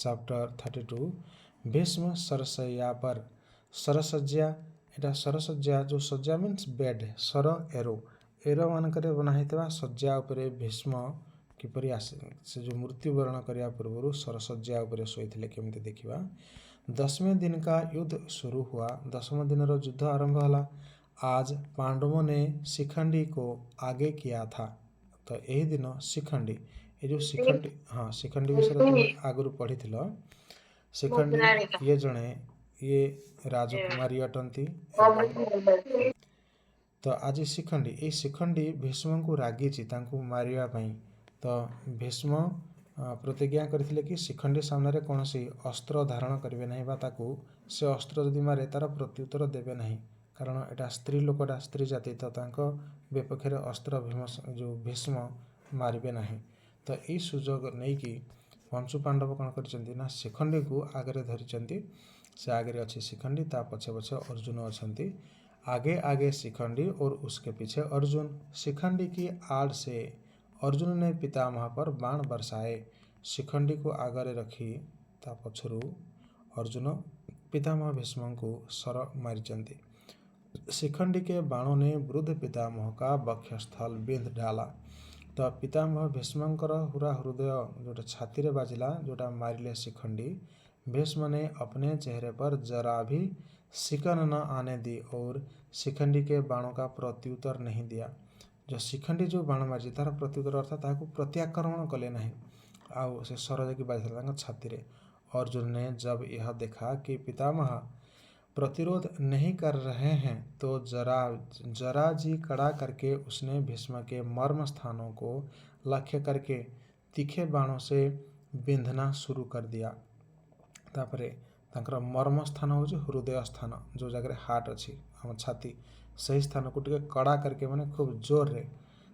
Chapter 32 Bhishma Sarsaiya पर सरसज्जा एटा सरसज्जा जो सज्जा मीन्स बेड सर एरो एरो मानकरे बना होता सज्जा उपरे भीष्म किपरि आसे से जो मृत्युवरण करने पूर्व सरसज्जा उपरे शोते केमती देखा। 10वें दिन का युद्ध शुरू हुआ। 10वें दिन युद्ध आरंभ होला। आज पांडवों ने शिखंडी को आगे किया था। तो यही दिन शिखंडी ये जो शिखंडी हाँ शिखंडी विषय तुम आगु पढ़ी शिखंडी ये जड़े ये राजकुमारी अटंती। तो आज शिखंडी भीष्म को रागिची मारिया तो भीष्म प्रतिज्ञा करथिले कि शिखंडी सामने कौन सी अस्त्र धारण करेंगे नहीं बा ताकू से अस्त्र जदि मारे तार प्रत्युत्तर देवे नहीं कारण एटा स्त्री लोकटा स्त्री जाति तो तांको विपक्ष में अस्त्र जो भीष्म मारे नहीं। तो यही सुजोग नहीं कि पंचु पांडव कौन कर शिखंडी को आगे धरी से आगे अच्छी शिखंडी ता पछे पछे अर्जुन अच्छी आगे आगे शिखंडी और उसके पीछे अर्जुन। शिखंडी की आड़ से अर्जुन ने पितामह पर बाण बरसाए। शिखंडी को आगे रखी ता पछरु अर्जुन पितामह भीष्म को सर मारिचंती। शिखंडी के बाणों ने वृद्ध पितामह का वक्षस्थल बिंध डाला। तो पितामह भीष्मकर हुरा हृदय जोटा छाती रे बाजिला जोटा मारिले शिखंडी। भीष्म ने अपने चेहरे पर जरा भी शिकन न आने दी और शिखंडी के बाणों का प्रत्युत्तर नहीं दिया। जो शिखंडी जो बाण मारी तार प्रत्युत्तर अर्थात प्रत्याक्रमण कले नहीं आउ से सर की बाजी छाती रे। अर्जुन ने जब यह देखा कि पितामह प्रतिरोध नहीं कर रहे हैं तो जरा जी कड़ा करके उसने भीष्म के मर्म स्थानों को लक्ष्य करके तीखे बाणों से बिंधना शुरू कर दिया। तापरे तांकर मर्म स्थान हो हृदय स्थान जो जगह हार्ट अच्छी आम छाती सही स्थान को टिके कड़ा करके माने खूब जोर रे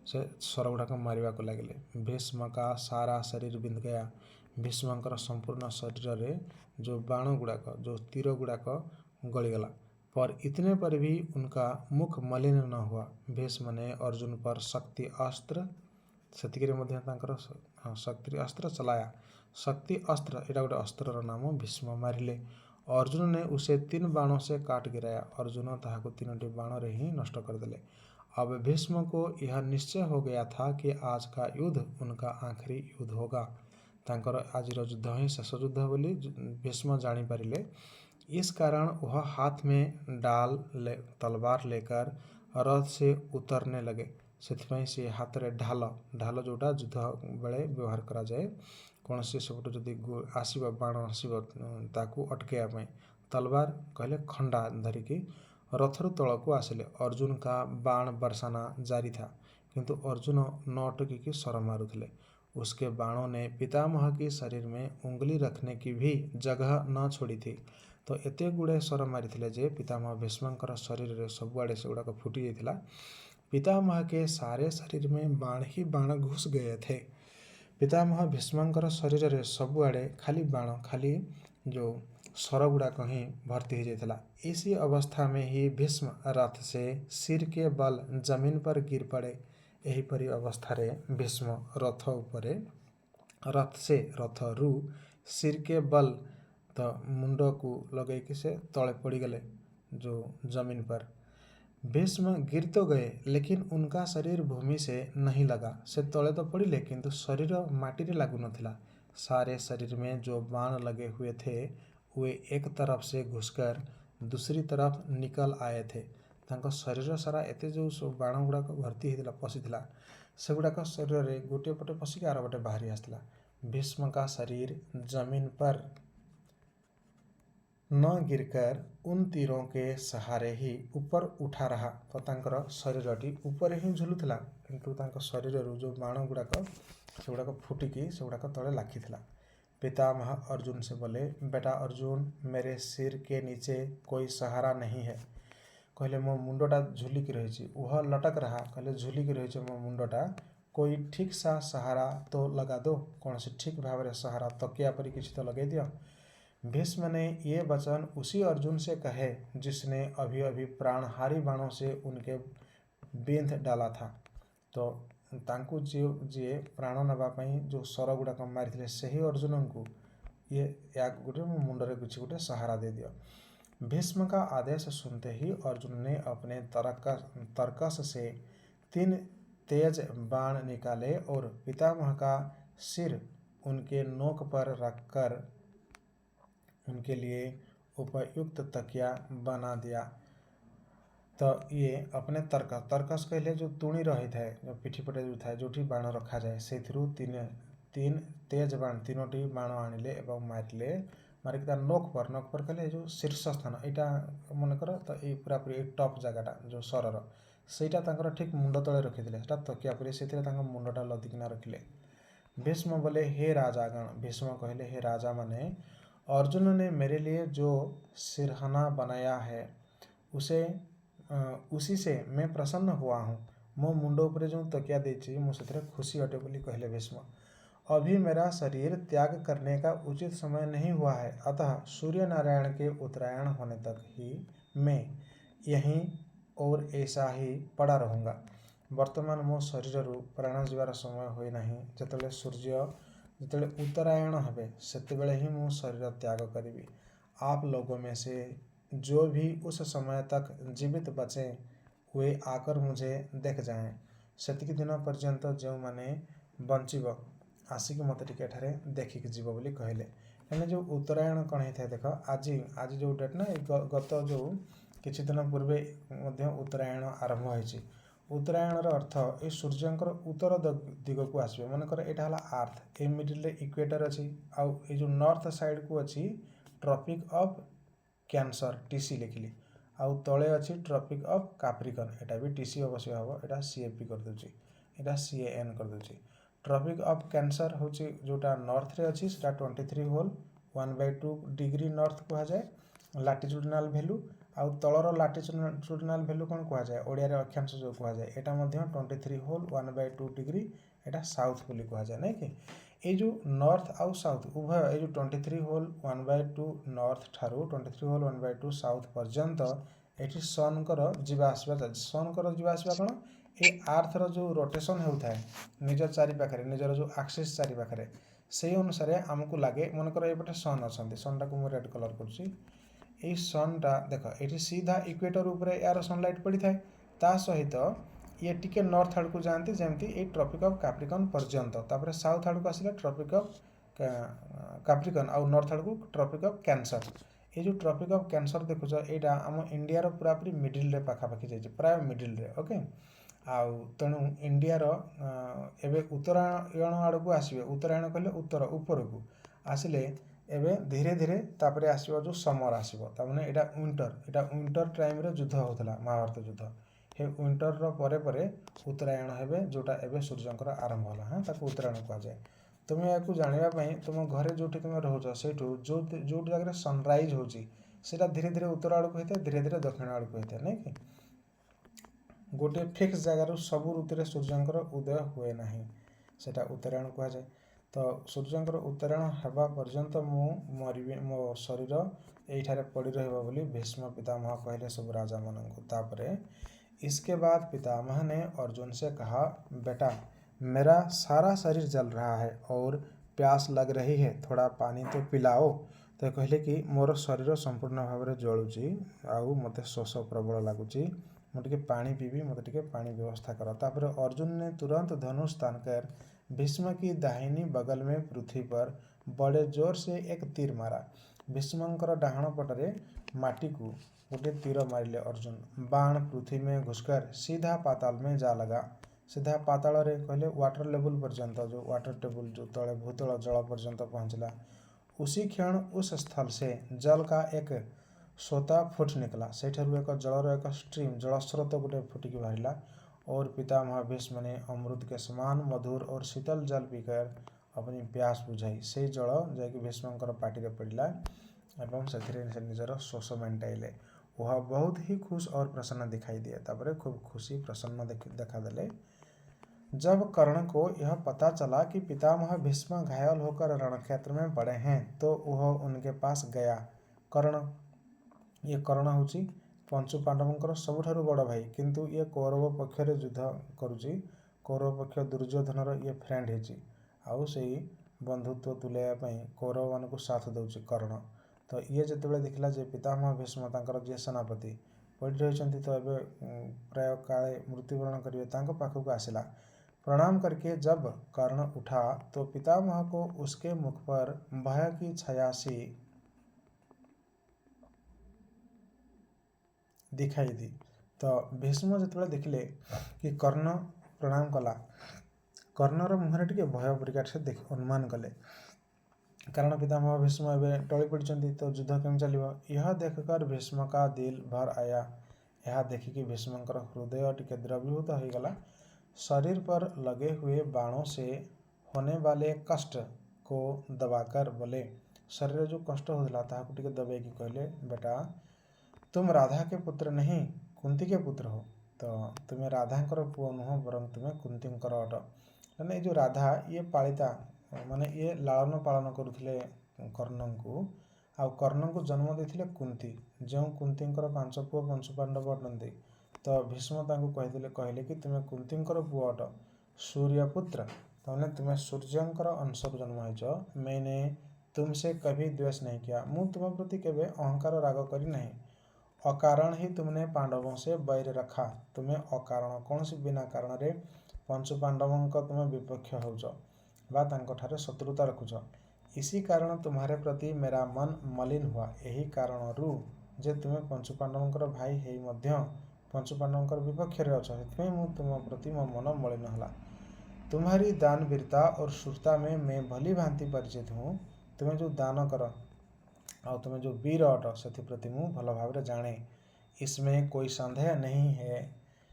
से सर गुड़ाक मारिबा को लगे। भीष्म का सारा शरीर बिंध गया। भीष्मकर संपूर्ण शरीर रे जो बाण गुड़ाक जो तीर गुड़ाक गलीगला पर इतने पर भी उनका मुख मलिन न हुआ। भीष्म ने अर्जुन पर शक्ति अस्त्र शक्ति अस्त्र चलाया। शक्ति अस्त्र एटा गोटे अस्त्र नाम भीष्म मारिले। अर्जुन ने उसे 3 बाणों से काट गिराया। अर्जुन ताहाको 3टी बाण रे ही नष्ट कर दिले। अब भीष्म को यह निश्चय हो गया था कि आज का युद्ध उनका आखिरी युद्ध होगा। तांकर आज युद्ध ही शेष युद्ध बोली भीष्म जानी पारिले। इस कारण वह हाथ में तलवार लेकर रथ से उतरने लगे। से हाथ रे ढाल जोटा युद्ध बेले व्यवहार करा जाए कौन से सब जदि आसब बाण आसब ताकू अटकैया तलवार कहले खंडा धरिकी रथर तल को आसिले। अर्जुन का बाण बरसाना जारी था किंतु अर्जुन न अटकी सर मारुଥିଲେ। उसके बाणों ने पितामह के शरीर में उंगली रखने की भी जगह न छोड़ी थी। तो एते गुड़े सर मारी जे पितामह भीष्मकर शरीर रे सबुआड़े से गुड़ाक फुटी जाता। पितामह के सारे शरीर में बाण ही बाण घुस गए थे। पितामह भीष्मकर शरीर रे सबुआड़े खाली बाण खाली जो सर गुड़ाक ही भर्ती हो जाता। इसी अवस्था में ही भीष्म रथ से सिर के बल जमीन पर गिर पड़े। एहीपरी अवस्था रे भीष्म रथ उपरे रथ से रथ रु सिर के बल तो मुंड को लगे कि से तले पड़ी गले जो जमीन पर। भीष्म गिर तो गए लेकिन उनका शरीर भूमि से नहीं लगा। से तले तो पड़िले किंतु शरीर माटी रे लागू नथिला। सारे शरीर में जो बाण लगे हुए थे वे एक तरफ से घुसकर दूसरी तरफ निकल आए थे। तांको शरीर सारा एते जो बाण गुड़ाक भर्ती होता पशिला से गुड़ाक शरीर में गोटे पटे पशिक आर पटे बाहरी आसला। भीष्म का शरीर जमीन पर न गिरकर उन तीरों के सहारे ही ऊपर उठा रहा। तो तांकर शरीरटी ऊपर ही झुलुला किंतु तांको शरीर जो बाण गुड़ाक से गुड़ाक फुटिकी से गुड़ाक तले लाखिथिला। पितामह अर्जुन से बोले, बेटा अर्जुन मेरे सिर के नीचे कोई सहारा नहीं है। कहले मो मुंडटा झुलिकी रही वह लटक रहा। कहले झुलिकी रही मो मुंडटा कोई ठीक सा सहारा तो लगा दो। कौन से ठीक भाव में सहारा तकिया परी किसी तो लगे दियो। भीष्म ने ये वचन उसी अर्जुन से कहे जिसने अभी अभी प्राणहारी बाणों से उनके बिंध डाला था। तो तांकु जी प्राण नवाई जो सर गुड़ाक मारी से ही अर्जुन को ये या गोटे मो मुंडरे किसी गोटे सहारा दे दियो। भीष्म का आदेश सुनते ही अर्जुन ने अपने तरकस से 3 तेज बाण निकाले और पितामह का सिर उनके नोक पर रखकर उनके लिए उपयुक्त तकिया बना दिया। तो ये अपने तर्कस कहले जो तुणी रही थाए जो पिठी पटे जो थाए जोठी बाण रखा जाए से तीन तेज बाण 3टी बाण आनिले एवं मारिले मारिक तार नोक पर कहले जो शीर्ष स्थान यहाँ मनकर तो ये पूरापूरी टप जगटा जो सरर सेटा तांकर ठीक मुंड तले रखिले तकिया परि से मुंडटा लदिकिना रखिले। भीष्म बोले हे राजागण भीष्म कहले हे राजा माने अर्जुन ने मेरे लिए जो सिरहाना बनाया है उसी से मैं प्रसन्न हुआ हूँ। मो मुंड उपरे जो तकिया देछि मो सेथरे खुशी अटे बोली कहले भीष्म। अभी मेरा शरीर त्याग करने का उचित समय नहीं हुआ है, अतः सूर्य नारायण के उत्तरायण होने तक ही मैं यहीं और ऐसा ही पड़ा रहूँगा। वर्तमान मो शरीर प्राण जीवार समय होई नहीं। जेतेबेले सूर्य जेतेबेले उत्तरायण हेबे सेतेबेले ही मो शरीर त्याग करिबी। आप लोगों में से जो भी उस समय तक जीवित बचे वे आकर मुझे देख जाएं। सेतिकी दिन पर्यंत जो माने बंचिब आसिक मत टिके एठारे देखिक जीव बोली कहले। एने जो उत्तरायण कौन होता है देख आज जो डेट ना गत जो किछि दिन पूर्वे मध्य उत्तरायण आरंभ होइछि। उत्तरायणर अर्थ ये सूर्यंकर उत्तर दिग को आसबे मनकर एटा हला अर्थ ए मिडिल रे इक्वेटर अछि आउ ए जो नॉर्थ साइड को अछि ट्रॉपिक ऑफ कैंसर टीसी लिखिली आउ तले अछि ट्रॉपिक ऑफ कैप्रिकॉर्न एटा भी टीसी अवश्य हबो एटा सीएपी कर दोछि एटा सीएएन कर दोछि। ट्रॉपिक ऑफ कैंसर होछि जोटा नॉर्थ रे अछि सेटा 23 होल 1/2 डिग्री नॉर्थ कहा जाए लैटिट्यूडिनल वैल्यू आउ तलर लैटिट्यूडिनल वैल्यू कौन कहा जाए ओडिया रे अक्षांश जो कहा जाए एटा मध्य 23 होल 1/2 डिग्री एटा साउथ बोली कहा जाए नै कि ए जो नॉर्थ आउ साउथ उभय ए जो 23 होल 1/2 नॉर्थ ठारू 23 होल 1/2 साउथ पर्यंत एठी सन कर जीवा आसबा सन कर जीवा आसबा कोन ए अर्थ रो जो रोटेशन होता है निज चारि पाखरे निजर जो एक्सिस चारि पाखरे से अनुसार आमको लगे मनकर एपटे सन अच्छा सन टाक रेड कलर कर सन टा देख ये सीधा इक्वेटर उपरे यार सनलाइट पड़ी थाए ता सहित ये टिके नॉर्थ आड़ को जाती जमती ये ट्रॉपिक ऑफ कैप्रिकॉर्न पर्यंत तापर साउथ आड़ को आसिला ट्रॉपिक ऑफ कैप्रिकॉर्न आउ नॉर्थ आड़ को ट्रॉपिक ऑफ कैंसर। ये जो ट्रॉपिक ऑफ कैंसर देखुच यहाँ आम इंडिया रो पूरापूरी मिडिल रे पाखापाखि जाइए प्राय मिडिल रे ओके आउ तेणु इंडियार एवं उत्तरायण आड़ को आसवे उत्तरायण कहले उत्तर ऊपर को आसिले एवं धीरे धीरे तापर आसो जो समर आसो ताने यहाँ विंटर टाइम रे युद्ध होता महाभारत युद्ध हे विंटर रो परे उत्तरायण हेबे जोटा एवं सूर्यंकर आरंभ होला हाँ ताको उत्तरायण कहा जाए। तुम या जानापी तुम घरे जो तुम रोच से जो जगह सनराइज होता धीरे धीरे उत्तर आड़ को होता है धीरे धीरे दक्षिण आड़ को होता है नहीं कि गोटे फिक्स जगार सबू ऋतु सूर्यंकर उदय हुए ना सेटा उत्तरायण कहा जाए। तो सूर्यंकर उत्तरायण होगा पर्यंत मु मरबी मो शरीर यहीठारे पड़ी रहिबा बोली भीष्म पितामह कहले सब राजा मान को। तापरे इसके बाद पितामह ने अर्जुन से कहा बेटा मेरा सारा शरीर जल रहा है और प्यास लग रही है थोड़ा पानी तो पिलाओ। तो कहले कि मोर शरीर संपूर्ण भाव में जलुची आउ मते शोष प्रबल लगुच मुझे पानी पीबी मते पानी व्यवस्था कर। तापर अर्जुन ने तुरंत धनुष तान कर भीष्म की दाहिनी बगल में पृथ्वी पर बड़े जोर से एक तीर मारा। भीष्मंकर डाहाण पटरे माटी को गोटे तीर मारिले अर्जुन बाण पृथ्वी में घुसकर सीधा पाताल में जा लगा। सीधा पाताल रे कहले वाटर लेवल पर्यंत जो वाटर टेबल जो तले भूतल जल पर्यंत पहुँचला। उसी क्षण उस स्थल से जल का एक सोता फुट निकला सेठू एक जलर एक स्ट्रीम जलस्रोत गोटे फुटिक बाहरिला और पितामह भीष्म ने अमृत के समान मधुर और शीतल जल पीकर अपनी प्यास बुझाई से जल जैक भीष्मंकर पार्टी पड़ा एवं से निजर शोष मेटाइले वह बहुत ही खुश और प्रसन्न दिखाई दिए। तापर खूब खुशी प्रसन्न देखा देले। जब कर्ण को यह पता चला कि पितामह भीष्म घायल होकर रणक्षेत्र में पड़े हैं तो वह उनके पास गया। कर्ण होची पंचु पांडवंकर सबुठारु बड़ भाई किंतु ये कौरव पक्षरे युद्ध करुची कौरव पक्ष दुर्योधनर ये फ्रेंड हेची आउ सेई बंधुत्व तुलाइवा कौरव मान साथ दौर कर्ण। तो ये जितेबाला देखला जे पितामह भीष्म तांकर जे सेनापति पड़ी रही तो ये प्राय काले मृत्युवरण करेंगे पाखक आसला। प्रणाम करके जब कर्ण उठा तो पितामह को उसके मुख पर भय की छाया सी दिखाई दी। तो भीष्म जितेबाला देखले कि कर्ण प्रणाम कला, कर्णर मुहर टे भय परिकार से अनुमान कले, कारण पितामह भीष्म एवं टली पड़ी तो युद्ध केम चलो। यह देखकर भीष्म का दिल भर आया। यह देखिकी भीष्मकर हृदय टिके द्रवीभूत हो गला। शरीर पर लगे हुए बाणों से होने वाले कष्ट को दबाकर बोले, शरीर जो कष्ट होता ताकू टिके दबे कि कहले, बेटा तुम राधा के पुत्र नहीं कुंती के पुत्र हो। तो तुम्हें राधांकर पुओ नुह बर तुम्हें कुंतींकर अट। मैंने जो राधा ये पालिता माने ये लालन पालन करुले कर्ण को, आउ कर्ण को जन्म देते कुंती, जो कुंतींकर 5 पुओ पंचुपांडव अटंती। तो भीष्म कहते कहले कि तुम्हें कुंतींकर पुओ अट, सूर्यपुत्र तमें तुम्हें सूर्यंकर अंश जन्म हो। मैंने तुमसे कभी द्वेष नहीं किया, मु तुम प्रति केवे अहंकार राग करी नहीं। अकारण ही तुमने पांडवों से बैर रखा, तुम्हें अकारण कौन सी बिना कारण रे पंचुपांडवों तुम्हें विपक्ष हो शत्रुता रखुच। इसी कारण तुम्हारे प्रति मेरा मन मलिन हुआ। यही कारण रू जे तुम्हें पंचुपांडवंकर भाई है मध्य पंचुपांडवंकर विपक्ष रे अछ, मु तुम प्रति मो मन मलिन हला। तुम्हारी दान वीरता और शूरता में मैं भली भांति परिचित हूँ। तुम्हें जो दान कर और तुम्हें जो वीर अट से प्रति मु भल भाव जाने, इसमें कोई संदेह नहीं है।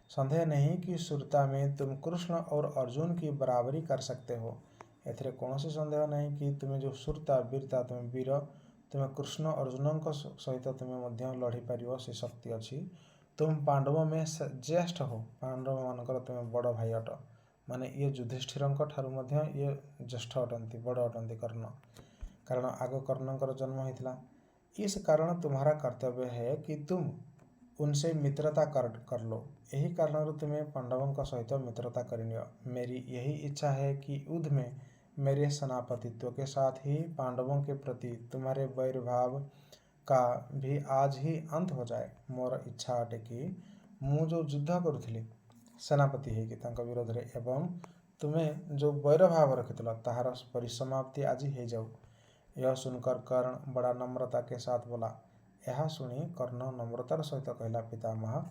संदेह नहीं कि शूरता में तुम कृष्ण और अर्जुन की बराबरी कर सकते हो। एथिरे कौन सी संदेह नहीं कि तुम्हें जो शूरता वीरता तुम्हें वीर तुम्हें कृष्ण अर्जुन सहित तुम्हें लड़ी पार से शक्ति अच्छी। तुम पांडव में ज्येष्ठ हो, पांडव मानकर तुम्हें बड़ भाई अट। माने ये युधिष्ठिर ये ज्येष्ठ अटंती बड़ अटंती कर्ण, कारण आग कर्णकर जन्म होता। इस कारण तुम्हारा कर्तव्य है कि तुम उनसे मित्रता कर लो। यही कारण तुम्हें पांडवों सहित मित्रता करिनियो। मेरी यही इच्छा है कि युद्ध में मेरे सेनापतित्व के साथ ही पांडवों के प्रति तुम्हारे वैरभाव का भी आज ही अंत हो जाए। मोर इच्छा अटे कि मु जो युद्ध करुली सेनापति है कि तांका विरोध रे एवं तुम्हें जो वैरभाव रखिल ताहार परिसमाप्ति आज हो जाऊ। यह सुनकर कर्ण बड़ा नम्रता के साथ बोला। यह सुनी कर्ण नम्रतार सहित कहला, पितामह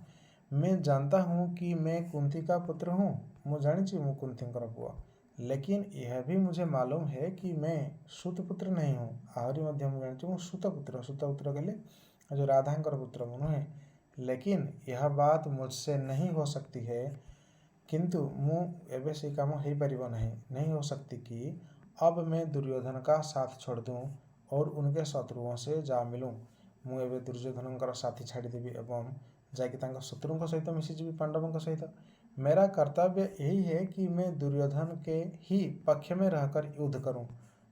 मैं जानता हूँ कि मैं कुंती का पुत्र हूँ, मु जानी मु कुंतींकर पुओ, लेकिन यह भी मुझे मालूम है कि मैं सुतपुत्र नहीं हूँ। आहरी मध्य मुझे जानी सुतपुत्र, सुतपुत्र कहले जो राधांकर पुत्र मु नुहे। लेकिन यह बात मुझसे नहीं हो सकती है, किंतु मु एबे से काम हो पारिबो नहीं हो सकती कि अब मैं दुर्योधन का साथ छोड़ दूं और उनके शत्रुओं से जा मिलूं। मु एबे दुर्योधन साथी छाड़देवी एवं जाकि शत्रुओं सहित मिशीजी पांडवों सहित। मेरा कर्तव्य यही है कि मैं दुर्योधन के ही पक्ष में रहकर युद्ध करूं।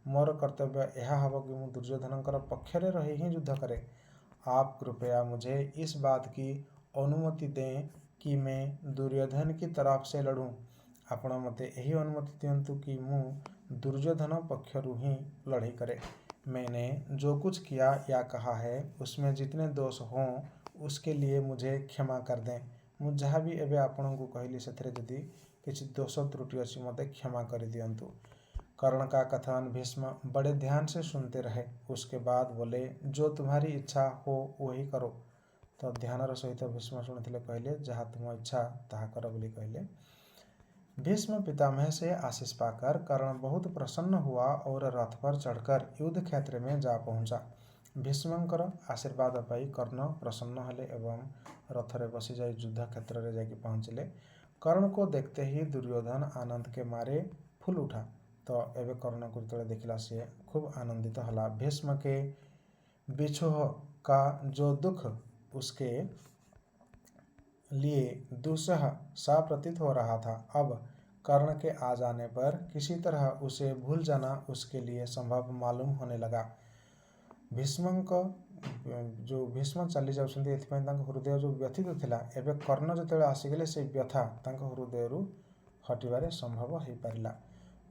मोर कर्तव्य यह हम कि मु दुर्योधन पक्ष में रही ही युद्ध करे। आप कृपया मुझे इस बात की अनुमति दें कि मैं दुर्योधन की तरफ से लड़ूं। आपण मते यही अनुमति दिंतु कि मु दुर्योधन पक्षरु ही लड़ाई करे। मैंने जो कुछ किया या कहा है उसमें जितने दोष हों उसके लिए मुझे क्षमा कर दें। मु जहाँ भी एवं आपण को कहली से जदि किसी दोष त्रुटि अच्छी मत क्षमा कर दिंतु। कर्ण का कथन भीष्म बड़े ध्यान से सुनते रहे। उसके बाद बोले, जो तुम्हारी इच्छा हो वही करो। तो ध्यानर सहित भीष्म शुणुते कहले, जहाँ तुम इच्छा ताहा कर बोली कहले। भीष्म पितामह से आशीष पाकर कर्ण बहुत प्रसन्न हुआ और रथ पर चढ़कर युद्ध क्षेत्र में जा पहुंचा। भीष्मंकर आशीर्वाद पाई कर्ण प्रसन्न हेले एवं रथरे बसी जाई युद्ध क्षेत्र में जाके पहुंचले। कर्ण को देखते ही दुर्योधन आनंद के मारे फूल उठा। तो एवं कर्ण को जो देखला सी खूब आनंदित हला। भीष्म के बिछोह का जो दुख उसके लिए दुस्सह सा प्रतीत हो रहा था, अब कर्ण के आ जाने पर किसी तरह उसे भूल जाना उसके लिए संभव मालूम होने लगा। भीष्म जो भीष्म चली जाउछन्ति हृदय जो व्यथित थिला, एबे कर्ण जतबे आसीगले से व्यथा हृदय हटिबारे संभव हो पारिला।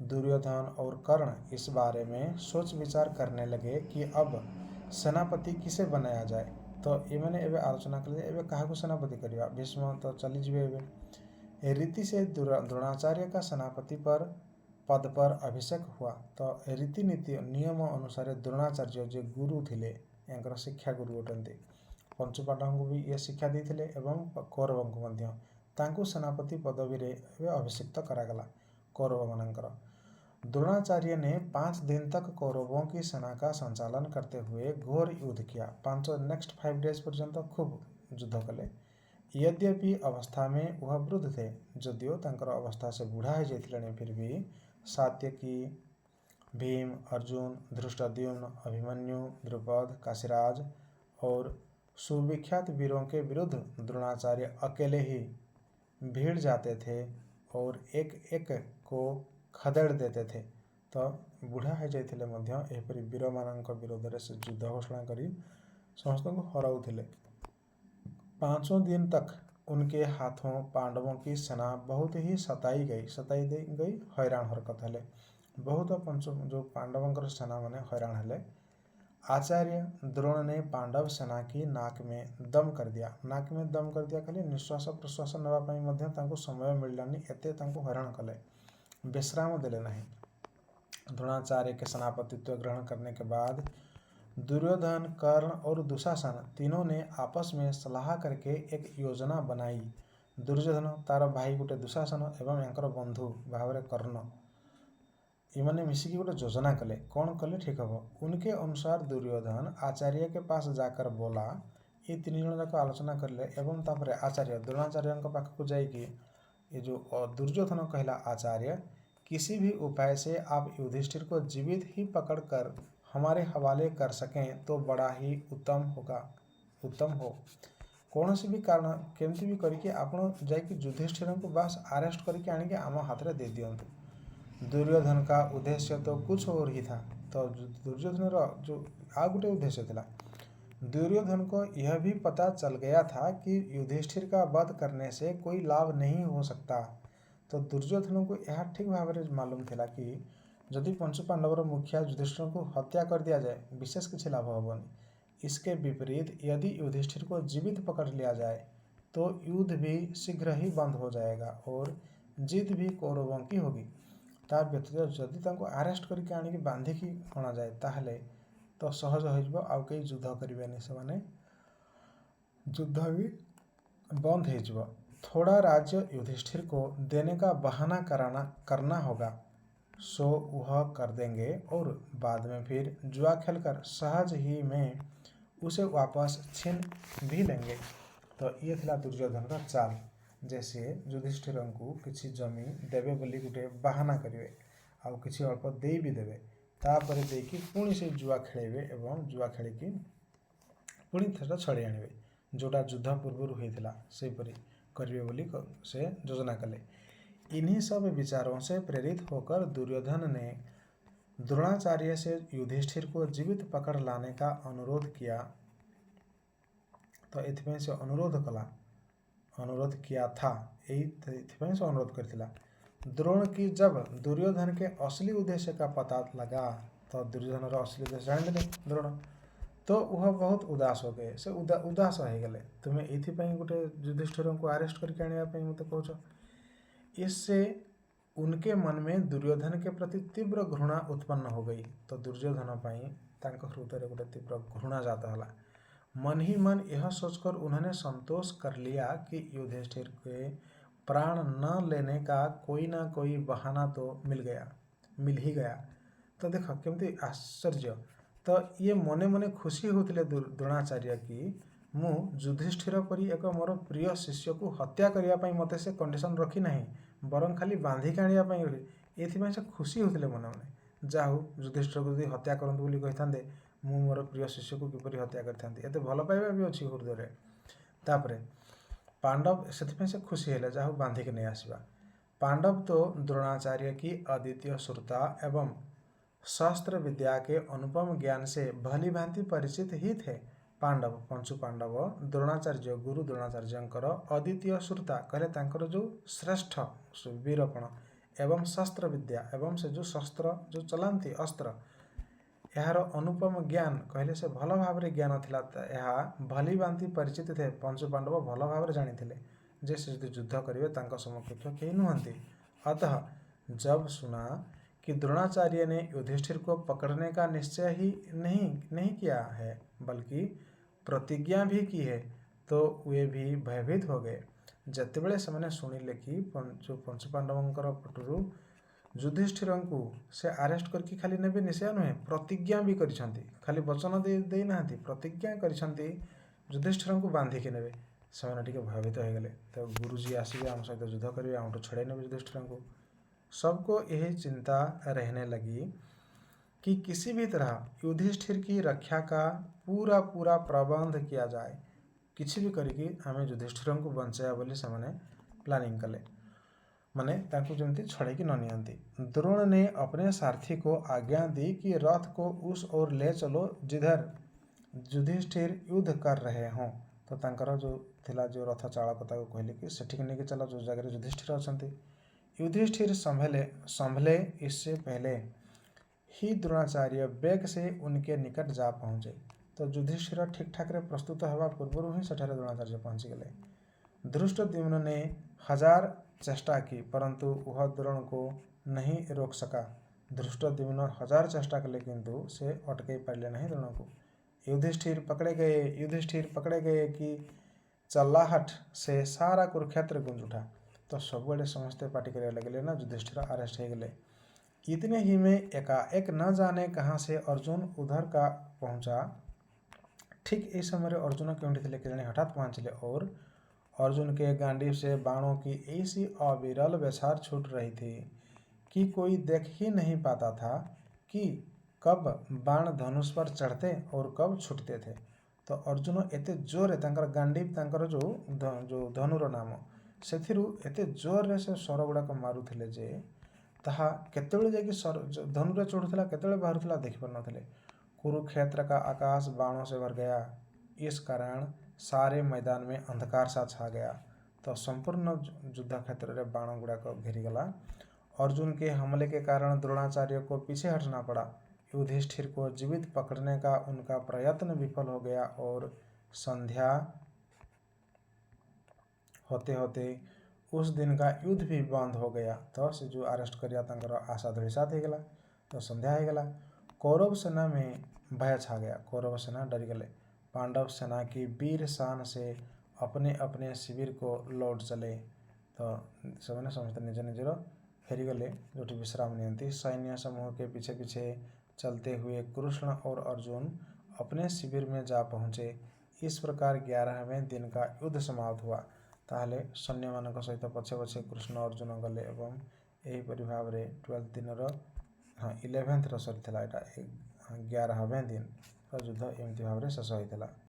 दुर्योधन और कर्ण इस बारे में सोच विचार करने लगे कि अब सेनापति किसे बनाया जाए। तो एमाने एबे आलोचना कले एबे काहाको सेनापति करिया। भीष्म तो चली जिबे एबे रीति से द्रोणाचार्य का सेनापति पर पद पर अभिषेक हुआ। तो रीतिनीति नियम अनुसार द्रोणाचार्य जे गुरु थिले यांकर शिक्षा गुरु अटंती। पंचुपांडवଙ୍କୁ भी ये शिक्षा देते एवं कौरवଙ୍କୁ ମଧ୍ୟ तांकु सेनापति पदवी रे अभिषिक्त करागला कौरव मानकर। द्रोणाचार्य ने 5 दिन तक कौरवों की सेना का संचालन करते हुए घोर युद्ध किया। 5 डेज पर्यंत खूब युद्ध कले। यद्यपि अवस्था में वह वृद्ध थे, जदियो तांकर अवस्था से बूढ़ा हो जाते, फिर भी सात्यकी, भीम, अर्जुन, धृष्टद्युम्न, अभिमन्यु, द्रुपद, काशीराज और सुविख्यात वीरों के विरुद्ध द्रोणाचार्य अकेले ही भीड़ जाते थे और एक एक को खदेड़ देते थे। तो बुढ़ा हो जाते एपरी वीर मान विरोध से युद्ध घोषणा कर समस्त को हराउथिले। 5 दिन तक उनके हाथों पांडवों की सेना बहुत ही सताई गई हैरान हरकत हेले। बहुत जो पांडवों सेना माने हैरान हेले। आचार्य द्रोण ने पांडव सेना की नाक में दम कर दिया। खाली निश्वास प्रश्वास नापी समय मिललानी एते हैरान कले, विश्राम देले नहीं। द्रोणाचार्य के सेनापतित्व ग्रहण करने के बाद दुर्योधन, कर्ण और दुशासन तीनों ने आपस में सलाह करके एक योजना बनाई। दुर्योधन तार भाई गोटे दुशासन एवं यांकर बंधु भाव कर्ण इमाने मिसिकी गोटे योजना कले। कौन कले ठीक हम? उनके अनुसार दुर्योधन आचार्य के पास जाकर बोला, ये 3 जन जाक आलोचना करले एवं तापर आचार्य द्रोणाचार्य पाख को जाइए ये जो दुर्योधन कहला, आचार्य किसी भी उपाय से आप युधिष्ठिर को जीवित ही पकड़कर हमारे हवाले कर सकें तो बड़ा ही उत्तम हो। कौन सी भी कारण केमती भी करके आपण जाइए युधिष्ठिर को बस अरेस्ट करके आनिके आम हाथ में दे दियंतु। दुर्योधन का उद्देश्य तो कुछ और ही था। तो दुर्योधन जो आ गोटे उद्देश्य था। दुर्योधन को यह भी पता चल गया था कि युधिष्ठिर का वध करने से कोई लाभ नहीं हो सकता। तो दुर्योधन को यह ठीक भाव में मालूम था कि यदि पंचपांडवर मुखिया युधिष्ठिर को हत्या कर दिया जाए विशेष किसी लाभ हेनी। इसके विपरीत यदि युधिष्ठिर को जीवित पकड़ लिया जाए तो युद्ध भी शीघ्र ही बंद हो जाएगा और जीत भी कौरवों की होगी। ता व्यतीत जदि अरेस्ट करके आनिक बांधिकी अणा जाए ताहले तो सहज हो आउ कई युद्ध करें से माने युद्ध भी बंद हो। थोड़ा राज्य युधिष्ठिर को देने का बहाना करना होगा, सो वह कर देंगे और बाद में फिर जुआ खेलकर सहज ही में उसे वापस छीन भी लेंगे। तो ये थिला दुर्योधन का चाल। जैसे युधिष्ठिर को किसी जमी देवे बोली गोटे बहाना करेंगे आउ किसी अल्प दे भी देवे, तापर देकी पुणी से जुआ खेलेबे एवं जुआ खेलिकी पुणी थेटा छड़ी आनिबे, जोटा युद्ध पूर्व होता सेपरी करेंगे बोली से योजना कले। इन्हीं सब विचारों से प्रेरित होकर दुर्योधन ने द्रोणाचार्य से युधिष्ठिर को जीवित पकड़ लाने का अनुरोध किया। तो एथिपाई से अनुरोध किया था, एथिपाई से अनुरोध करथिला। द्रोण की जब दुर्योधन के असली उद्देश्य का पता लगा तो दुर्योधन असली उद्देश्य जान ले द्रोण, तो वह बहुत उदास हो गए। से उदास हो गले, तुम्हें एथिपाई गोटे युधिष्ठिर को अरेस्ट करके आने मत कह। इससे उनके मन में दुर्योधन के प्रति तीव्र घृणा उत्पन्न हो गई। तो दुर्योधन हृदय गोटे तीव्र घृणा जाता है। मन ही मन यह सोचकर उन्होंने संतोष कर लिया कि युधिष्ठिर के प्राण न लेने का कोई ना कोई बहाना तो मिल ही गया। तो देख केमती आश्चर्य। तो ये मने मने खुशी होते द्रोणाचार्य की मु युधिष्ठिर परी एक मोर प्रिय शिष्य को हत्या करने मत से कंडीशन रखी नहीं, बरं खाली बांधिक आने ये से खुशी होते मन मैंने। जाऊ युधिष्ठिर को हत्या करंतु बोली कही मु मोर प्रिय शिष्य को किपरि हत्या करते एत भल पाइबा भी अच्छी हृदय। तापर पांडव से खुशी है जाऊ बांधिक नहीं आसवा। पांडव तो द्रोणाचार्य की अद्वितीय सुरता एवं शस्त्र विद्या के अनुपम ज्ञान से भली भांति परिचित ही थे। पांडव पंचु पांडव द्रोणाचार्य गुरु द्रोणाचार्य अद्वितीय सुरता कहले जो श्रेष्ठ वीरपण एवं शस्त्र विद्या एवं से जो शस्त्र जो चलाती अस्त्र यार अनुपम ज्ञान कहले से भल भाव ज्ञान थिला भली बांति परिचित थे। पंचु पांडव भल भाव जानी जे से यदि युद्ध करेंगे तांका समकक्ष कहीं नुहंती। अतः जब सुना कि द्रोणाचार्य ने युधिष्ठिर को पकड़ने का निश्चय ही नहीं किया है बल्कि प्रतिज्ञा भी की है तो वे भी भयभीत हो गए। जितेबले से शुणिले कि पंचु पांडवंकर पटरू युधिष्ठिर को से आरेस्ट करके खाली नेबे निश्चय नुहे प्रतिज्ञा भी करिसंती। खाली वचन दे ना प्रतिज्ञा करिसंती युधिष्ठिर को बांधिकी नेबे। से भयभीत हो गले तो गुरुजी आसवे आम सहित युद्ध करेंगे आमठू छड़े ने युधिष्ठिर को। सबको यही चिंता रहने लगी कि किसी भी तरह युधिष्ठिर की रक्षा का पूरा पूरा प्रबंध किया जाए। किसी भी करके आम युधिष्ठिर को बचाया बोली से प्लानिंग कले माने ताकू जमती छड़े की न नियंती। द्रोण ने अपने सारथी को आज्ञा दी कि रथ को उस ओर ले चलो जिधर युधिष्ठिर युद्ध कर रहे हों। तो तांकर जो थिला जो रथ चालक ताको कहले कि सेठिक नहीं चलो जो जगह युधिष्ठिर अच्छा। युधिष्ठिर संभले इससे पहले ही द्रोणाचार्य वेग से उनके निकट जा पहुँचे। तो युधिष्ठिर ठीक ठाक प्रस्तुत होगा पूर्व ही सेठारे द्रोणाचार्य पहुँची गले। धृष्टद्युम्न ने 1000 चेष्टा की परंतु वह द्रोण को नहीं रोक सका। धृष्टद्युम्न 1000 चेष्टा कले किंतु से अटके पारे नहीं द्रोण को। युधिष्ठिर पकड़े गए कि चल्लाहट से सारा कुरुक्षेत्र गुंज उठा। तो सबुआड़े समस्ते पार्टी करे लगे ना युधिष्ठिर अरेस्ट हो गए। इतने ही में एकाएक न जाने कहाँ से अर्जुन उधर का पहुँचा। ठीक इस समय अर्जुन क्यों थे कि हठात पहुँचले और अर्जुन के गांडीव से बाणों की ऐसी अविरल बौछार छूट रही थी कि कोई देख ही नहीं पाता था कि कब बाण धनुष पर चढ़ते और कब छूटते थे। तो अर्जुन एते जोर गांडीव तांकर जो धनुर नाम से एते जोर से स्वर गुड़ाक मारुले जे ताहा केतेबेले जाकि धनुरे चढ़ुला केतेबेले बाहरुला देखिपार नथिले। कुरुक्षेत्र का आकाश बाणों से भर गया। इस कारण सारे मैदान में अंधकार सा छा गया। तो संपूर्ण युद्ध क्षेत्र में बाण गुड़ाक घेरीगला। अर्जुन के हमले के कारण द्रोणाचार्य को पीछे हटना पड़ा। युधिष्ठिर को जीवित पकड़ने का उनका प्रयत्न विफल हो गया और संध्या होते होते उस दिन का युद्ध भी बंद हो गया। तो से जो अरेस्ट करिया तंकर आशा धड़िसात हो गला। तो संध्या हो गला। कौरव सेना में भय छा गया। कौरव सेना डर गले। पांडव सेना की वीर शान से अपने अपने शिविर को लौट चले। तो से समस्त निज निजर फेरीगले जो विश्राम नियंती। सैन्य समूह के पीछे पीछे चलते हुए कृष्ण और अर्जुन अपने शिविर में जा पहुँचे। इस प्रकार 11वें दिन का युद्ध समाप्त हुआ। ताहले सैन्य मान सहित पछे पछे कृष्ण अर्जुन गले एवं यहीपरि भाव 12 दिन 11th सरी 11वें दिन युद्ध एमती भाव शेष होता।